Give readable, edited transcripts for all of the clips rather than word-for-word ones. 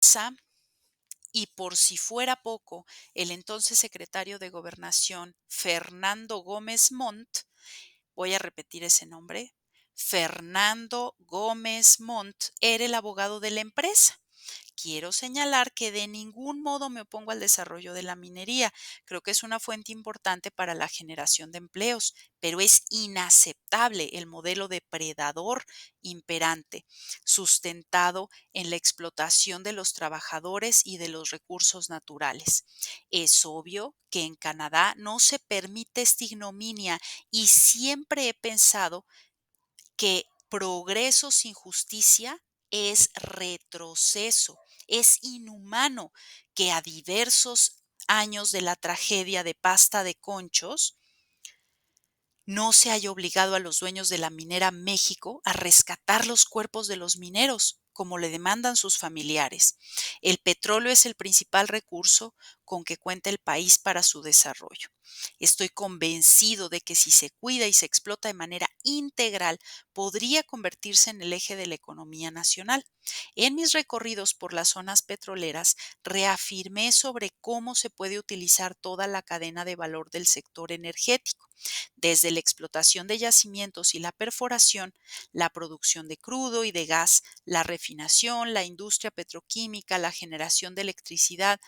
Sa- Y por si fuera poco, el entonces secretario de Gobernación, Fernando Gómez Montt, voy a repetir ese nombre, Fernando Gómez Montt, era el abogado de la empresa. Quiero señalar que de ningún modo me opongo al desarrollo de la minería. Creo que es una fuente importante para la generación de empleos, pero es inaceptable el modelo depredador imperante, sustentado en la explotación de los trabajadores y de los recursos naturales. Es obvio que en Canadá no se permite esta ignominia y siempre he pensado que progreso sin justicia es retroceso. Es inhumano que a diversos años de la tragedia de Pasta de Conchos no se haya obligado a los dueños de la minera México a rescatar los cuerpos de los mineros, como le demandan sus familiares. El petróleo es el principal recurso con que cuenta el país para su desarrollo. Estoy convencido de que si se cuida y se explota de manera integral, podría convertirse en el eje de la economía nacional. En mis recorridos por las zonas petroleras, reafirmé sobre cómo se puede utilizar toda la cadena de valor del sector energético desde la explotación de yacimientos y la perforación, la producción de crudo y de gas, la refinación, la industria petroquímica, la generación de electricidad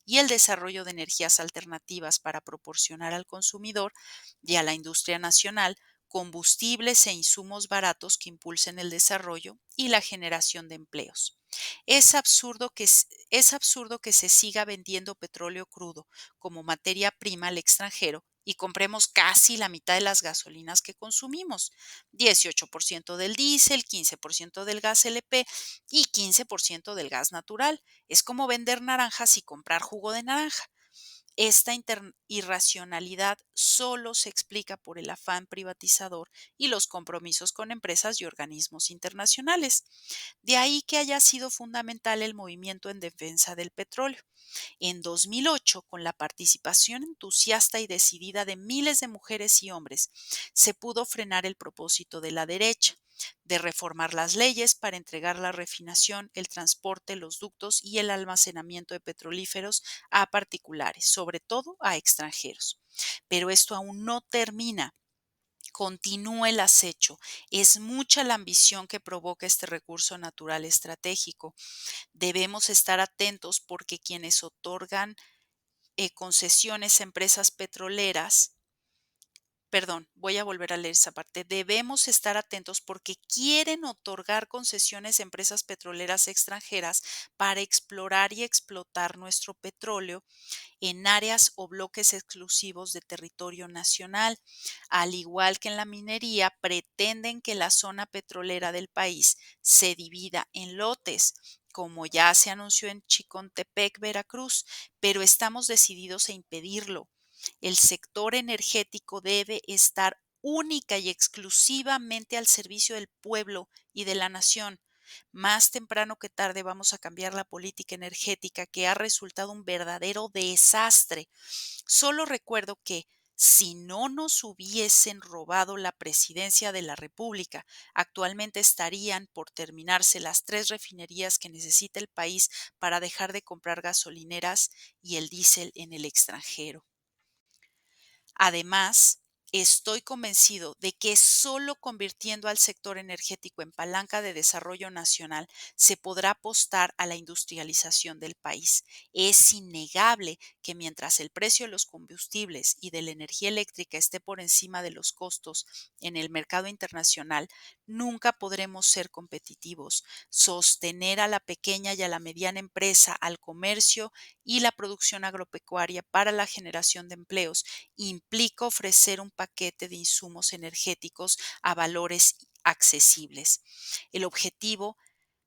y el desarrollo de energías alternativas para proporcionar al consumidor y a la industria nacional combustibles e insumos baratos que impulsen el desarrollo y la generación de empleos. Es absurdo que se siga vendiendo petróleo crudo como materia prima al extranjero y compremos casi la mitad de las gasolinas que consumimos, 18% del diésel, 15% del gas LP y 15% del gas natural. Es como vender naranjas y comprar jugo de naranja. Esta irracionalidad solo se explica por el afán privatizador y los compromisos con empresas y organismos internacionales. De ahí que haya sido fundamental el movimiento en defensa del petróleo. En 2008, con la participación entusiasta y decidida de miles de mujeres y hombres, se pudo frenar el propósito de la derecha de reformar las leyes para entregar la refinación, el transporte, los ductos y el almacenamiento de petrolíferos a particulares, sobre todo a extranjeros. Pero esto aún no termina. Continúa el acecho. Es mucha la ambición que provoca este recurso natural estratégico. Debemos estar atentos porque quienes otorgan concesiones a empresas petroleras. Perdón, voy a volver a leer esa parte. Debemos estar atentos porque quieren otorgar concesiones a empresas petroleras extranjeras para explorar y explotar nuestro petróleo en áreas o bloques exclusivos de territorio nacional. Al igual que en la minería, pretenden que la zona petrolera del país se divida en lotes, como ya se anunció en Chicontepec, Veracruz, pero estamos decididos a impedirlo. El sector energético debe estar única y exclusivamente al servicio del pueblo y de la nación. Más temprano que tarde vamos a cambiar la política energética que ha resultado un verdadero desastre. Solo recuerdo que si no nos hubiesen robado la presidencia de la República, actualmente estarían por terminarse las 3 refinerías que necesita el país para dejar de comprar gasolineras y el diésel en el extranjero. Además, estoy convencido de que solo convirtiendo al sector energético en palanca de desarrollo nacional se podrá apostar a la industrialización del país. Es innegable que mientras el precio de los combustibles y de la energía eléctrica esté por encima de los costos en el mercado internacional, nunca podremos ser competitivos. Sostener a la pequeña y a la mediana empresa, al comercio y la producción agropecuaria para la generación de empleos implica ofrecer un paquete de insumos energéticos a valores accesibles. El objetivo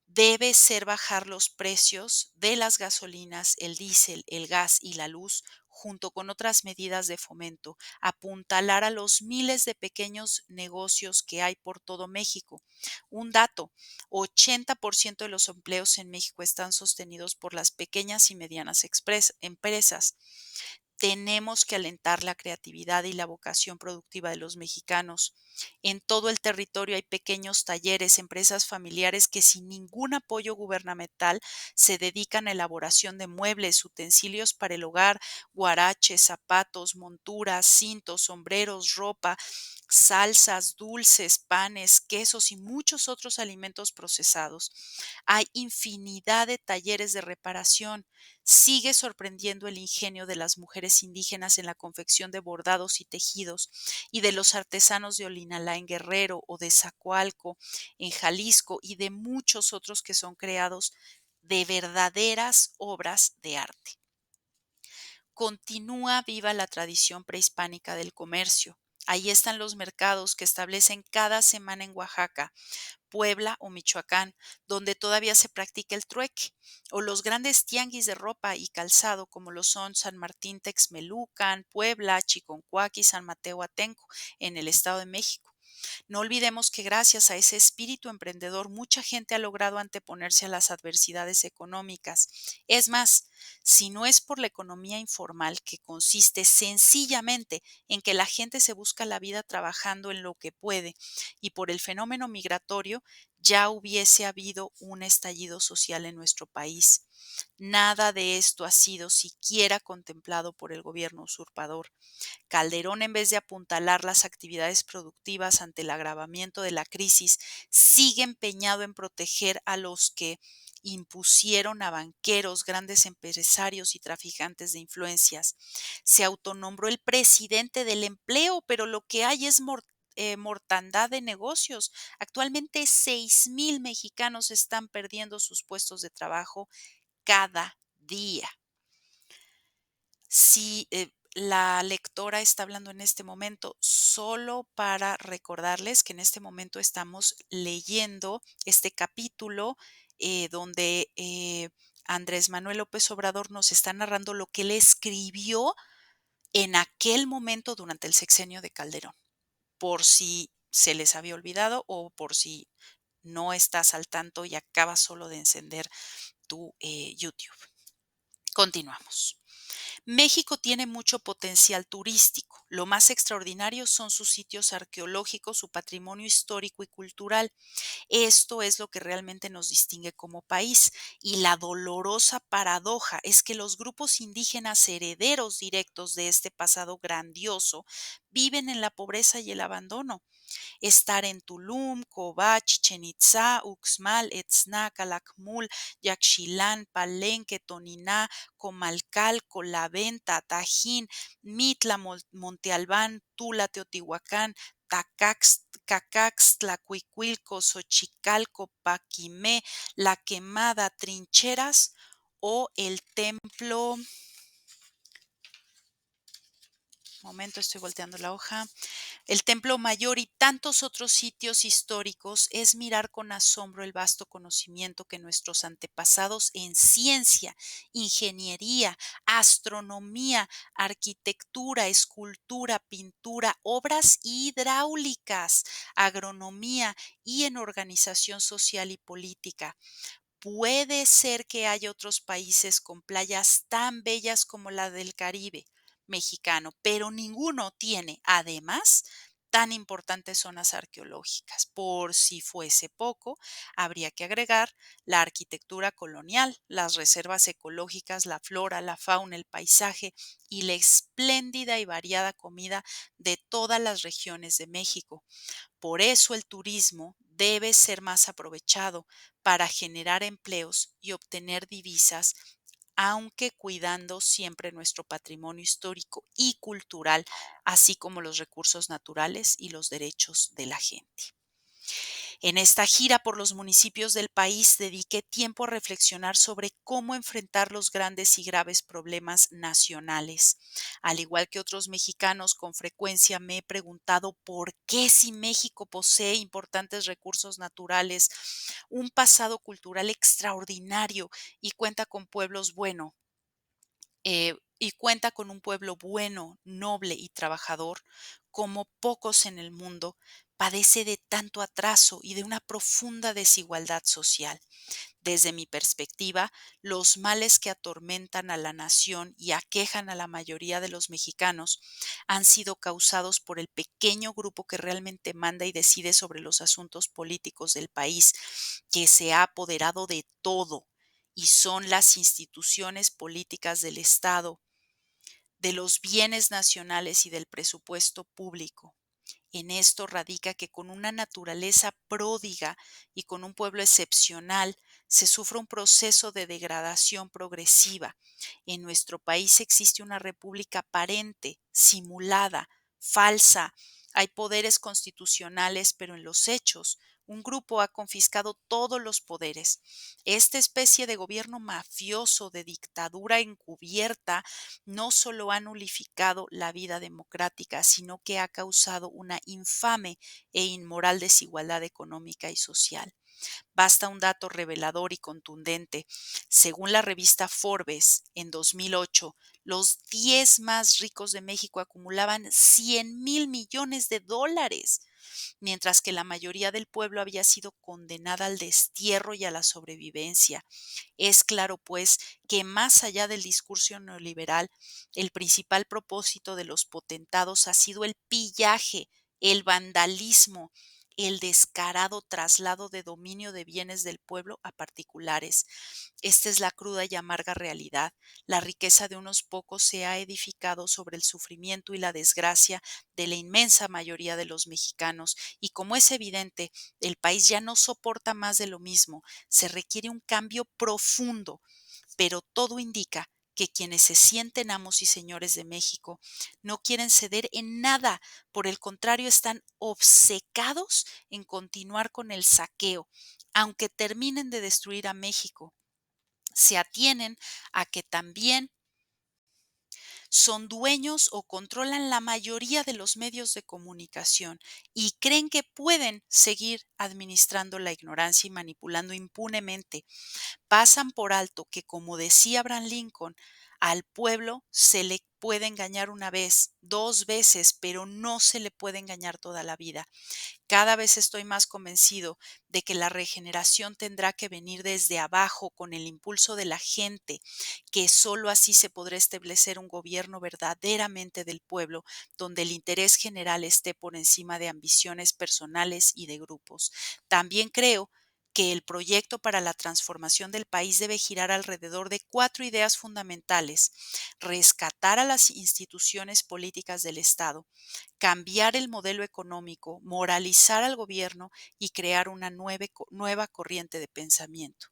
debe ser bajar los precios de las gasolinas, el diésel, el gas y la luz, junto con otras medidas de fomento, apuntalar a los miles de pequeños negocios que hay por todo México. Un dato, 80% de los empleos en México están sostenidos por las pequeñas y medianas empresas. Tenemos que alentar la creatividad y la vocación productiva de los mexicanos. En todo el territorio hay pequeños talleres, empresas familiares que sin ningún apoyo gubernamental se dedican a elaboración de muebles, utensilios para el hogar, guaraches, zapatos, monturas, cintos, sombreros, ropa, salsas, dulces, panes, quesos y muchos otros alimentos procesados. Hay infinidad de talleres de reparación. Sigue sorprendiendo el ingenio de las mujeres indígenas en la confección de bordados y tejidos y de los artesanos de Olinalá en Guerrero o de Zacualco en Jalisco y de muchos otros que son creados de verdaderas obras de arte. Continúa viva la tradición prehispánica del comercio. Ahí están los mercados que establecen cada semana en Oaxaca, Puebla o Michoacán, donde todavía se practica el trueque, o los grandes tianguis de ropa y calzado como lo son San Martín Texmelucan, Puebla, Chiconcuac y San Mateo Atenco en el Estado de México. No olvidemos que gracias a ese espíritu emprendedor mucha gente ha logrado anteponerse a las adversidades económicas. Es más, si no es por la economía informal, que consiste sencillamente en que la gente se busca la vida trabajando en lo que puede, y por el fenómeno migratorio, ya hubiese habido un estallido social en nuestro país. Nada de esto ha sido siquiera contemplado por el gobierno usurpador. Calderón, en vez de apuntalar las actividades productivas ante el agravamiento de la crisis, sigue empeñado en proteger a los que impusieron a banqueros, grandes empresarios y traficantes de influencias. Se autonombró el presidente del empleo, pero lo que hay es mortandad de negocios. Actualmente 6,000 mexicanos están perdiendo sus puestos de trabajo cada día. Si la lectora está hablando en este momento, solo para recordarles que en este momento estamos leyendo este capítulo donde Andrés Manuel López Obrador nos está narrando lo que él escribió en aquel momento durante el sexenio de Calderón, por si se les había olvidado o por si no estás al tanto y acabas solo de encender tu YouTube. Continuamos. México tiene mucho potencial turístico. Lo más extraordinario son sus sitios arqueológicos, su patrimonio histórico y cultural. Esto es lo que realmente nos distingue como país. Y la dolorosa paradoja es que los grupos indígenas herederos directos de este pasado grandioso viven en la pobreza y el abandono. Estar en Tulum, Cobach, Chichen Itzá, Uxmal, Etzna, Calakmul, Yaxchilán, Palenque, Toniná, Comalcalco, La Venta, Tajín, Mitla, Monte Albán, Tula, Teotihuacán, Cacaxtla, Cuicuilco, Xochicalco, Paquimé, La Quemada, Trincheras o el templo. Momento, estoy volteando la hoja. El Templo Mayor y tantos otros sitios históricos es mirar con asombro el vasto conocimiento que nuestros antepasados en ciencia, ingeniería, astronomía, arquitectura, escultura, pintura, obras hidráulicas, agronomía y en organización social y política. Puede ser que haya otros países con playas tan bellas como la del Caribe mexicano, pero ninguno tiene, además, tan importantes zonas arqueológicas. Por si fuese poco, habría que agregar la arquitectura colonial, las reservas ecológicas, la flora, la fauna, el paisaje y la espléndida y variada comida de todas las regiones de México. Por eso el turismo debe ser más aprovechado para generar empleos y obtener divisas, aunque cuidando siempre nuestro patrimonio histórico y cultural, así como los recursos naturales y los derechos de la gente. En esta gira por los municipios del país dediqué tiempo a reflexionar sobre cómo enfrentar los grandes y graves problemas nacionales. Al igual que otros mexicanos, con frecuencia me he preguntado por qué, si México posee importantes recursos naturales, un pasado cultural extraordinario y cuenta con y cuenta con un pueblo bueno, noble y trabajador, como pocos en el mundo, padece de tanto atraso y de una profunda desigualdad social. Desde mi perspectiva, los males que atormentan a la nación y aquejan a la mayoría de los mexicanos han sido causados por el pequeño grupo que realmente manda y decide sobre los asuntos políticos del país, que se ha apoderado de todo, y son las instituciones políticas del Estado, de los bienes nacionales y del presupuesto público. En esto radica que con una naturaleza pródiga y con un pueblo excepcional se sufre un proceso de degradación progresiva. En nuestro país existe una república aparente, simulada, falsa. Hay poderes constitucionales, pero en los hechos un grupo ha confiscado todos los poderes. Esta especie de gobierno mafioso, de dictadura encubierta, no solo ha nulificado la vida democrática, sino que ha causado una infame e inmoral desigualdad económica y social. Basta un dato revelador y contundente. Según la revista Forbes, en 2008, los 10 más ricos de México acumulaban 100,000 millones de dólares, mientras que la mayoría del pueblo había sido condenada al destierro y a la sobrevivencia. Es claro, pues, que más allá del discurso neoliberal, el principal propósito de los potentados ha sido el pillaje, el vandalismo, el descarado traslado de dominio de bienes del pueblo a particulares. Esta es la cruda y amarga realidad. La riqueza de unos pocos se ha edificado sobre el sufrimiento y la desgracia de la inmensa mayoría de los mexicanos, y como es evidente, el país ya no soporta más de lo mismo. Se requiere un cambio profundo, pero todo indica que quienes se sienten amos y señores de México no quieren ceder en nada, por el contrario, están obcecados en continuar con el saqueo, aunque terminen de destruir a México. Se atienen a que también son dueños o controlan la mayoría de los medios de comunicación y creen que pueden seguir administrando la ignorancia y manipulando impunemente. Pasan por alto que, como decía Abraham Lincoln, al pueblo se le puede engañar una vez, dos veces, pero no se le puede engañar toda la vida. Cada vez estoy más convencido de que la regeneración tendrá que venir desde abajo, con el impulso de la gente, que sólo así se podrá establecer un gobierno verdaderamente del pueblo, donde el interés general esté por encima de ambiciones personales y de grupos. También creo que el proyecto para la transformación del país debe girar alrededor de cuatro ideas fundamentales: rescatar a las instituciones políticas del Estado, cambiar el modelo económico, moralizar al gobierno y crear una nueva corriente de pensamiento.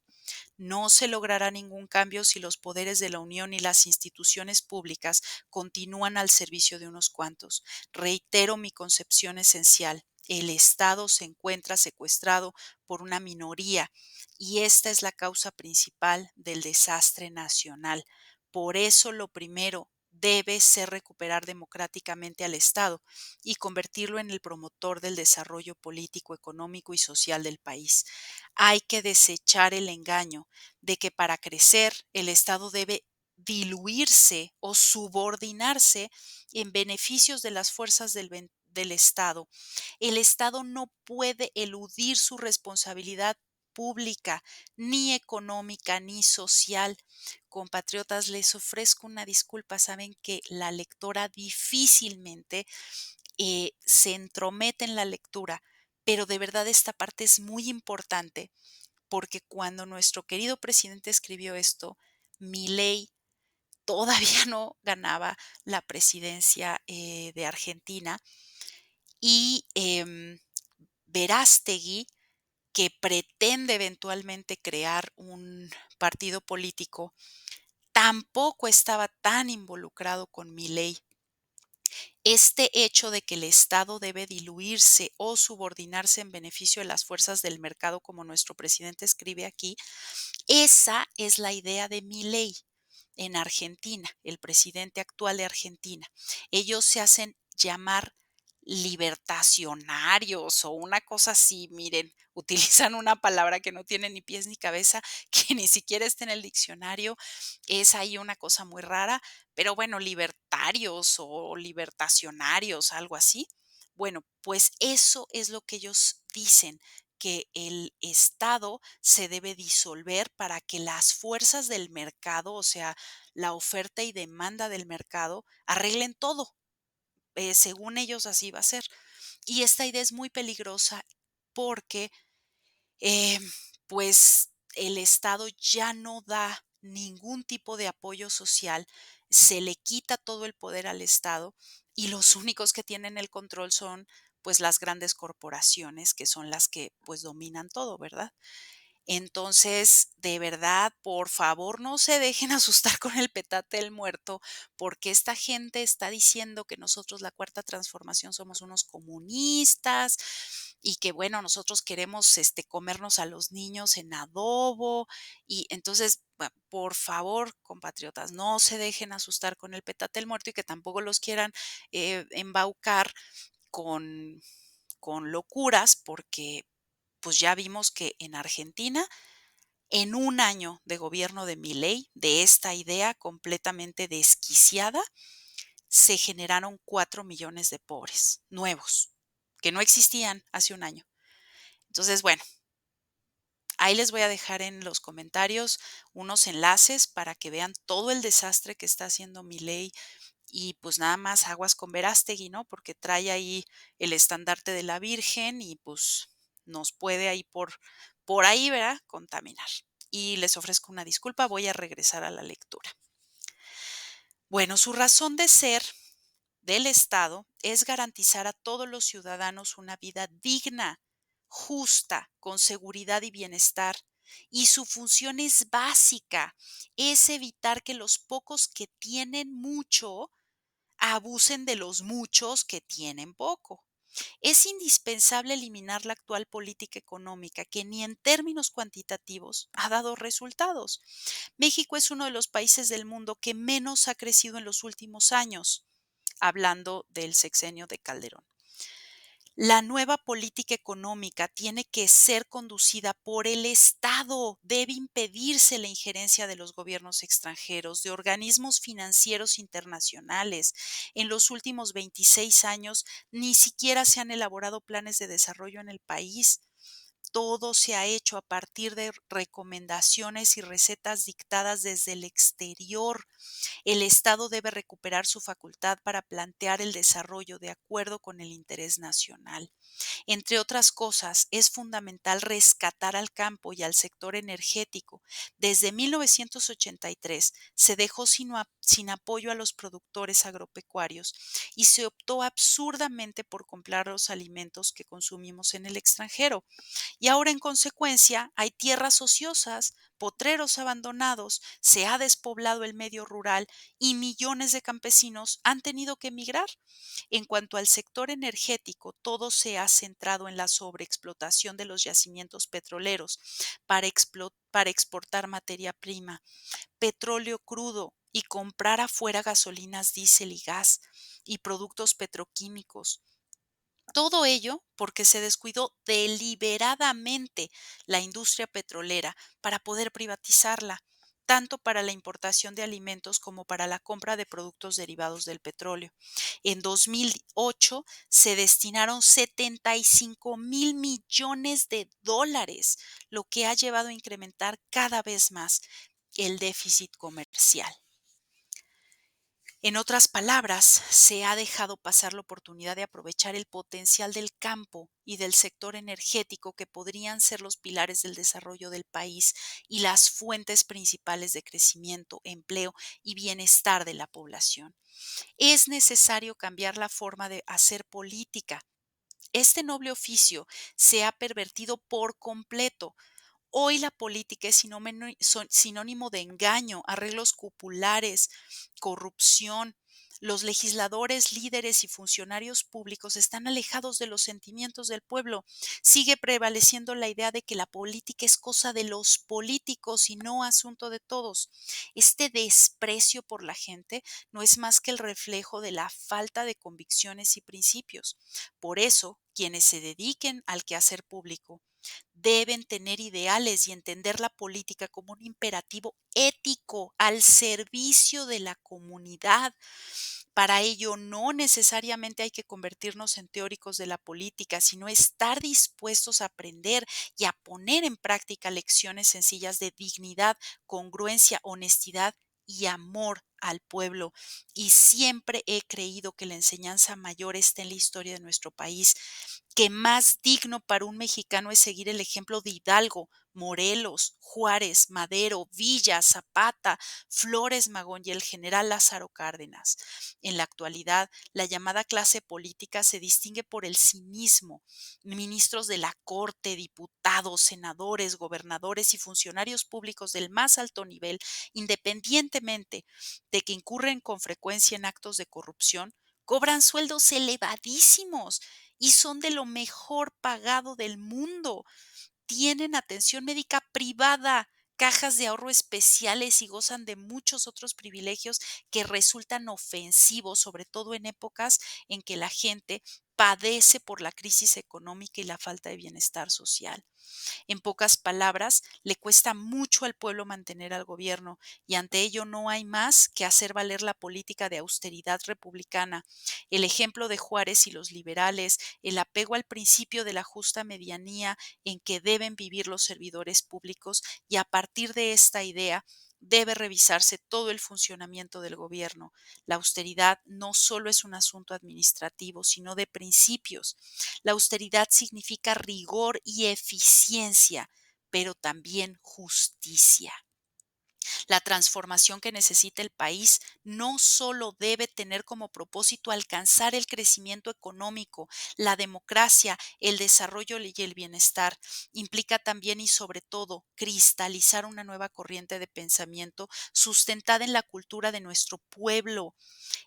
No se logrará ningún cambio si los poderes de la Unión y las instituciones públicas continúan al servicio de unos cuantos. Reitero mi concepción esencial: el Estado se encuentra secuestrado por una minoría, y esta es la causa principal del desastre nacional. Por eso lo primero debe ser recuperar democráticamente al Estado y convertirlo en el promotor del desarrollo político, económico y social del país. Hay que desechar el engaño de que para crecer el Estado debe diluirse o subordinarse en beneficios de las fuerzas del Estado. El Estado no puede eludir su responsabilidad pública, ni económica, ni social. Compatriotas, les ofrezco una disculpa. Saben que la lectora difícilmente se entromete en la lectura, pero de verdad esta parte es muy importante, porque cuando nuestro querido presidente escribió esto, Milei todavía no ganaba la presidencia de Argentina, y Verástegui, que pretende eventualmente crear un partido político, tampoco estaba tan involucrado con Milei. Este hecho de que el Estado debe diluirse o subordinarse en beneficio de las fuerzas del mercado, como nuestro presidente escribe aquí, esa es la idea de Milei en Argentina, el presidente actual de Argentina. Ellos se hacen llamar libertacionarios o una cosa así, miren, utilizan una palabra que no tiene ni pies ni cabeza, que ni siquiera está en el diccionario. Es ahí una cosa muy rara, pero bueno, libertarios o libertacionarios, algo así. Bueno, pues eso es lo que ellos dicen, que el Estado se debe disolver para que las fuerzas del mercado, o sea, la oferta y demanda del mercado, arreglen todo. Según ellos así va a ser. Y esta idea es muy peligrosa porque eh, pues el Estado ya no da ningún tipo de apoyo social, se le quita todo el poder al Estado y los únicos que tienen el control son pues las grandes corporaciones que son las que pues dominan todo, ¿verdad? Entonces, de verdad, por favor, no se dejen asustar con el petate del muerto, porque esta gente está diciendo que nosotros, la Cuarta Transformación, somos unos comunistas y que, bueno, nosotros queremos comernos a los niños en adobo. Y entonces, por favor, compatriotas, no se dejen asustar con el petate del muerto y que tampoco los quieran embaucar con, con locuras, porque pues ya vimos que en Argentina, en un año de gobierno de Milei, de esta idea completamente desquiciada, se generaron 4 millones de pobres nuevos, que no existían hace un año. Entonces, bueno, ahí les voy a dejar en los comentarios unos enlaces para que vean todo el desastre que está haciendo Milei y pues nada más aguas con Verástegui, ¿no? Porque trae ahí el estandarte de la Virgen y pues nos puede ahí por ahí, ¿verdad? Contaminar. Y les ofrezco una disculpa, voy a regresar a la lectura. Bueno, su razón de ser del Estado es garantizar a todos los ciudadanos una vida digna, justa, con seguridad y bienestar. Y su función es básica, es evitar que los pocos que tienen mucho abusen de los muchos que tienen poco. Es indispensable eliminar la actual política económica que ni en términos cuantitativos ha dado resultados. México es uno de los países del mundo que menos ha crecido en los últimos años, hablando del sexenio de Calderón. La nueva política económica tiene que ser conducida por el Estado. Debe impedirse la injerencia de los gobiernos extranjeros, de organismos financieros internacionales. En los últimos 26 años ni siquiera se han elaborado planes de desarrollo en el país. Todo se ha hecho a partir de recomendaciones y recetas dictadas desde el exterior. El Estado debe recuperar su facultad para plantear el desarrollo de acuerdo con el interés nacional. Entre otras cosas, es fundamental rescatar al campo y al sector energético. Desde 1983 se dejó sin apoyo a los productores agropecuarios y se optó absurdamente por comprar los alimentos que consumimos en el extranjero. Y ahora, en consecuencia, hay tierras ociosas, potreros abandonados, se ha despoblado el medio rural y millones de campesinos han tenido que emigrar. En cuanto al sector energético, todo se ha centrado en la sobreexplotación de los yacimientos petroleros para exportar materia prima, petróleo crudo y comprar afuera gasolinas, diésel y gas y productos petroquímicos. Todo ello porque se descuidó deliberadamente la industria petrolera para poder privatizarla, tanto para la importación de alimentos como para la compra de productos derivados del petróleo. En 2008 se destinaron 75,000 millones de dólares, lo que ha llevado a incrementar cada vez más el déficit comercial. En otras palabras, se ha dejado pasar la oportunidad de aprovechar el potencial del campo y del sector energético que podrían ser los pilares del desarrollo del país y las fuentes principales de crecimiento, empleo y bienestar de la población. Es necesario cambiar la forma de hacer política. Este noble oficio se ha pervertido por completo. Hoy la política es sinónimo de engaño, arreglos cupulares, corrupción. Los legisladores, líderes y funcionarios públicos están alejados de los sentimientos del pueblo. Sigue prevaleciendo la idea de que la política es cosa de los políticos y no asunto de todos. Este desprecio por la gente no es más que el reflejo de la falta de convicciones y principios. Por eso, quienes se dediquen al quehacer público Deben tener ideales y entender la política como un imperativo ético al servicio de la comunidad. Para ello, no necesariamente hay que convertirnos en teóricos de la política, sino estar dispuestos a aprender y a poner en práctica lecciones sencillas de dignidad, congruencia, honestidad y amor al pueblo. Y siempre he creído que la enseñanza mayor está en la historia de nuestro país, que más digno para un mexicano es seguir el ejemplo de Hidalgo, Morelos, Juárez, Madero, Villa, Zapata, Flores Magón y el general Lázaro Cárdenas. En la actualidad, la llamada clase política se distingue por el cinismo. Ministros de la Corte, diputados, senadores, gobernadores y funcionarios públicos del más alto nivel, independientemente de que incurren con frecuencia en actos de corrupción, cobran sueldos elevadísimos y son de lo mejor pagado del mundo. Tienen atención médica privada, cajas de ahorro especiales y gozan de muchos otros privilegios que resultan ofensivos, sobre todo en épocas en que la gente padece por la crisis económica y la falta de bienestar social. En pocas palabras, le cuesta mucho al pueblo mantener al gobierno y ante ello no hay más que hacer valer la política de austeridad republicana. El ejemplo de Juárez y los liberales, el apego al principio de la justa medianía en que deben vivir los servidores públicos y a partir de esta idea debe revisarse todo el funcionamiento del gobierno. La austeridad no solo es un asunto administrativo, sino de principios. La austeridad significa rigor y eficiencia, pero también justicia. La transformación que necesita el país no solo debe tener como propósito alcanzar el crecimiento económico, la democracia, el desarrollo y el bienestar, implica también y sobre todo cristalizar una nueva corriente de pensamiento sustentada en la cultura de nuestro pueblo,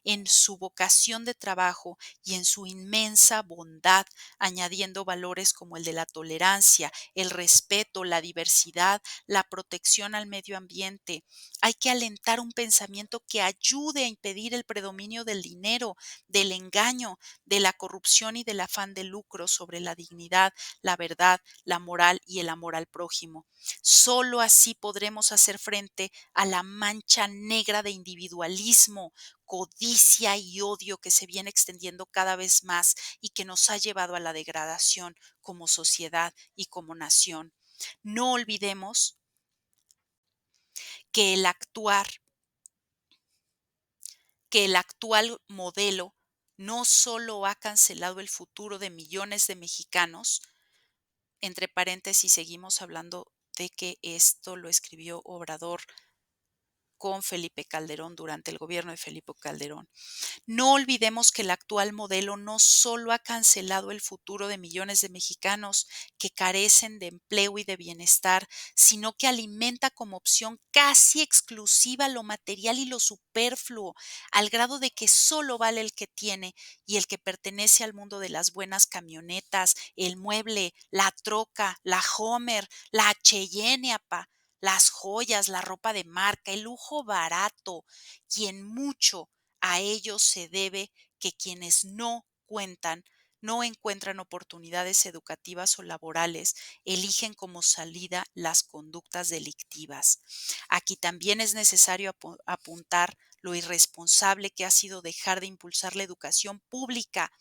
en su vocación de trabajo y en su inmensa bondad, añadiendo valores como el de la tolerancia, el respeto, la diversidad, la protección al medio ambiente. Hay que alentar un pensamiento que ayude a impedir el predominio del dinero, del engaño, de la corrupción y del afán de lucro sobre la dignidad, la verdad, la moral y el amor al prójimo. Solo así podremos hacer frente a la mancha negra de individualismo, codicia y odio que se viene extendiendo cada vez más y que nos ha llevado a la degradación como sociedad y como nación. No olvidemos que el actual modelo no solo ha cancelado el futuro de millones de mexicanos, entre paréntesis seguimos hablando de que esto lo escribió Obrador con Felipe Calderón durante el gobierno de Felipe Calderón. No olvidemos que el actual modelo no solo ha cancelado el futuro de millones de mexicanos que carecen de empleo y de bienestar, sino que alimenta como opción casi exclusiva lo material y lo superfluo, al grado de que solo vale el que tiene y el que pertenece al mundo de las buenas camionetas, el mueble, la troca, la Homer, la Cheyenne, apa, las joyas, la ropa de marca, el lujo barato, y en mucho a ello se debe que quienes no cuentan, no encuentran oportunidades educativas o laborales, eligen como salida las conductas delictivas. Aquí también es necesario apuntar lo irresponsable que ha sido dejar de impulsar la educación pública,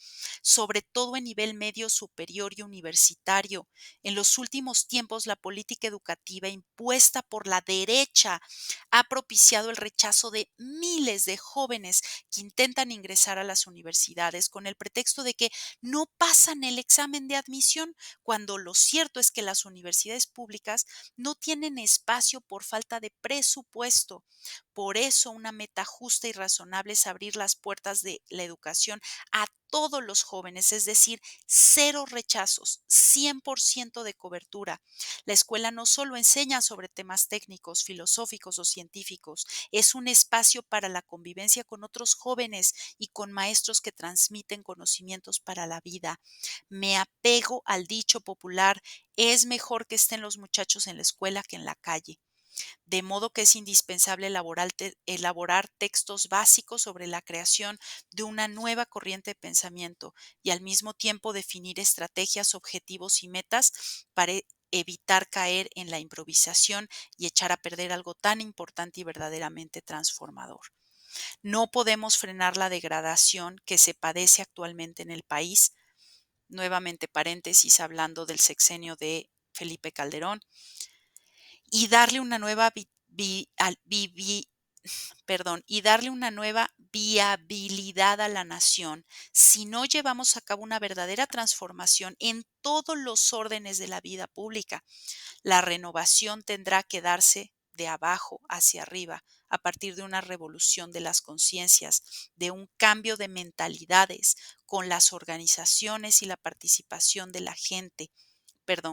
sobre todo en nivel medio superior y universitario. En los últimos tiempos, la política educativa impuesta por la derecha ha propiciado el rechazo de miles de jóvenes que intentan ingresar a las universidades con el pretexto de que no pasan el examen de admisión, cuando lo cierto es que las universidades públicas no tienen espacio por falta de presupuesto. Por eso, una meta justa y razonable es abrir las puertas de la educación a todos los jóvenes, es decir, cero rechazos, 100% de cobertura. La escuela no solo enseña sobre temas técnicos, filosóficos o científicos, es un espacio para la convivencia con otros jóvenes y con maestros que transmiten conocimientos para la vida. Me apego al dicho popular, es mejor que estén los muchachos en la escuela que en la calle. de modo que es indispensable elaborar textos básicos sobre la creación de una nueva corriente de pensamiento y al mismo tiempo definir estrategias, objetivos y metas para evitar caer en la improvisación y echar a perder algo tan importante y verdaderamente transformador. No podemos frenar la degradación que se padece actualmente en el país. Nuevamente paréntesis hablando del sexenio de Felipe Calderón, y darle una nueva y darle una nueva viabilidad a la nación si no llevamos a cabo una verdadera transformación en todos los órdenes de la vida pública. La renovación tendrá que darse de abajo hacia arriba, a partir de una revolución de las conciencias, de un cambio de mentalidades con las organizaciones y la participación de la gente,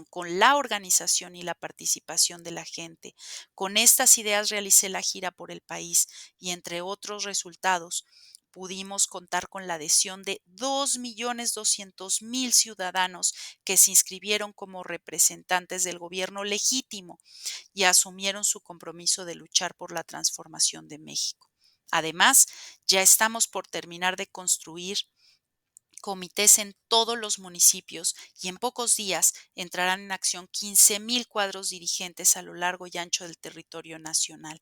con la organización y la participación de la gente. Con estas ideas realicé la gira por el país y entre otros resultados pudimos contar con la adhesión de 2.200.000 ciudadanos que se inscribieron como representantes del gobierno legítimo y asumieron su compromiso de luchar por la transformación de México. Además, ya estamos por terminar de construir comités en todos los municipios y en pocos días entrarán en acción 15,000 cuadros dirigentes a lo largo y ancho del territorio nacional.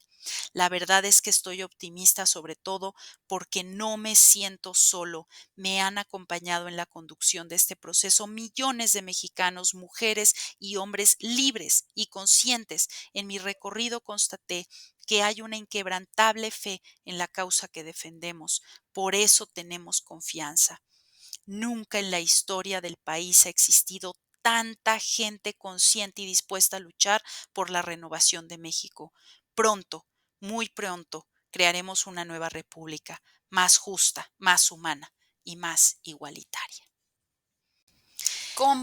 La verdad es que estoy optimista sobre todo porque no me siento solo. Me han acompañado en la conducción de este proceso millones de mexicanos, mujeres y hombres libres y conscientes. En mi recorrido constaté que hay una inquebrantable fe en la causa que defendemos. Por eso tenemos confianza. Nunca en la historia del país ha existido tanta gente consciente y dispuesta a luchar por la renovación de México. Pronto, muy pronto, crearemos una nueva república, más justa, más humana y más igualitaria.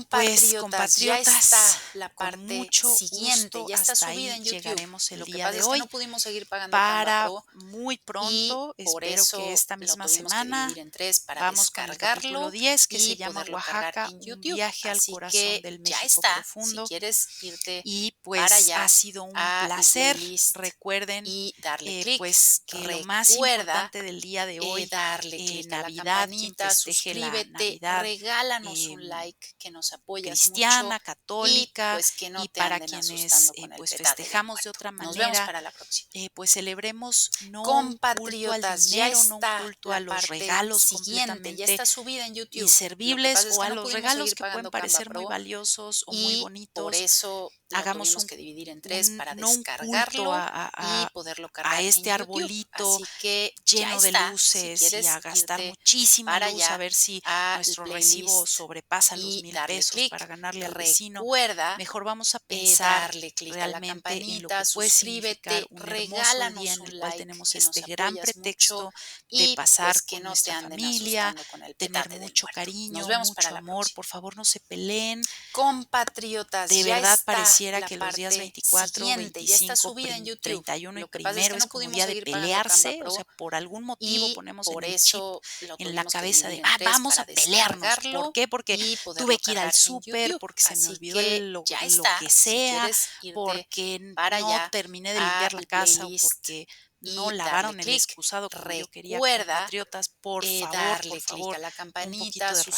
Pues, Compatriotas, ya está compatriotas, la con parte mucho siguiente, gusto ya está hasta subida ahí en YouTube. llegaremos el Lo que día pasa de es que no hoy. pudimos seguir pagando Canva Para Pro muy y pronto, por espero que eso esta lo misma tuvimos que dividir semana en tres para vamos con el capítulo descargarlo 10 que se y llama poderlo cargar Oaxaca, en un YouTube. viaje al Así corazón que del ya México está. Si profundo. quieres irte Y para pues ha allá sido un al placer. playlist Recuerden y darle clic, pues que lo más recuerda importante del día de hoy, darle clic a la Navidad, quien campanita, festeje la suscríbete, Navidad regálanos un like que nos apoyas mucho cristiana, y católica, pues que no y te para anden quienes asustando con el pues petate del festejamos de muerto. otra Nos vemos manera, para la próxima. pues celebremos no un culto al Compatriotas, ya dinero, no un está culto la a los parte regalos siguiente, ya completamente está subida en YouTube. Lo que inservibles pasa es o que a no los pudimos regalos seguir que pueden pagando Canva parecer muy Pro valiosos o muy y por bonitos. eso lo Hagamos tuvimos un que dividir en tres para no un culto descargarlo y poderlo a cargar en este YouTube. arbolito Así que ya lleno de está. Si luces y a quieres gastar irte muchísima para luz, a allá ver si al nuestro recibo playlist sobrepasa los y 1,000 darle pesos para clic, ganarle al vecino. recuerda Mejor vamos a pensar darle clic a la realmente en lo campanita, que puede significar suscríbete, un hermoso día regálanos en el un cual like tenemos que nos este gran apoyas mucho pretexto de y pues pasar que con no te nuestra anden familia, asustando con el tener petate del mucho muerto. Nos cariño, vemos para mucho la amor. próxima. Por favor, no se peleen. Compatriotas, De ya verdad está pareciera la que los días parte 24, siguiente, ya está 25, subida en YouTube. 31 y Lo que pasa es primero que es no como pudimos día de seguir pagando Canva pelearse, o sea, Pro por algún motivo y ponemos en por el chip, eso lo en la tuvimos que cabeza dividir de, en tres vamos a para pelearnos. ¿Por descargarlo qué? Porque y tuve poderlo que ir al cargar en súper, YouTube. porque se me Así olvidó que ya lo está. que Si sea, quieres irte porque para no allá terminé de limpiar la al casa o playlist porque no y darle lavaron el clic, excusado como yo quería, recuerda compatriotas. Por darle clic a favor, la un poquito campanita, de razón,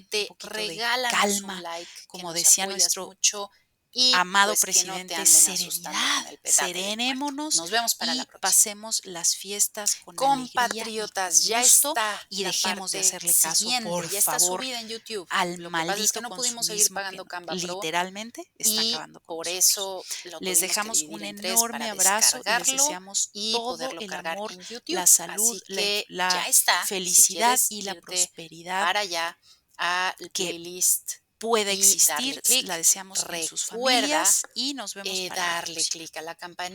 un suscríbete, poquito de regálanos un calma. like que Como nos decía apoyas nuestro mucho y amado pues que no te presidente, anden asustando con serenidad, el petate del muerto. serenémonos Nos vemos para la y próxima. pasemos las fiestas con alegría y Compatriotas, con ya gusto está y la dejemos de parte hacerle caso, siguiente, por ya está favor, subida en YouTube. al Lo que pasa es que maldito no pudimos seguir consumismo que pagando Canva Pro literalmente está y acabando con por nosotros. eso lo Les tuvimos que dejamos dividir un en tres enorme para abrazo y les descargarlo deseamos y todo poderlo el cargar amor, en YouTube. la salud, Así que la ya está. Si felicidad quieres y la irte prosperidad para allá al que playlist pueda y darle existir, la clic, deseamos en sus recuerda familias y nos vemos para la darle próxima. clic a la campanita.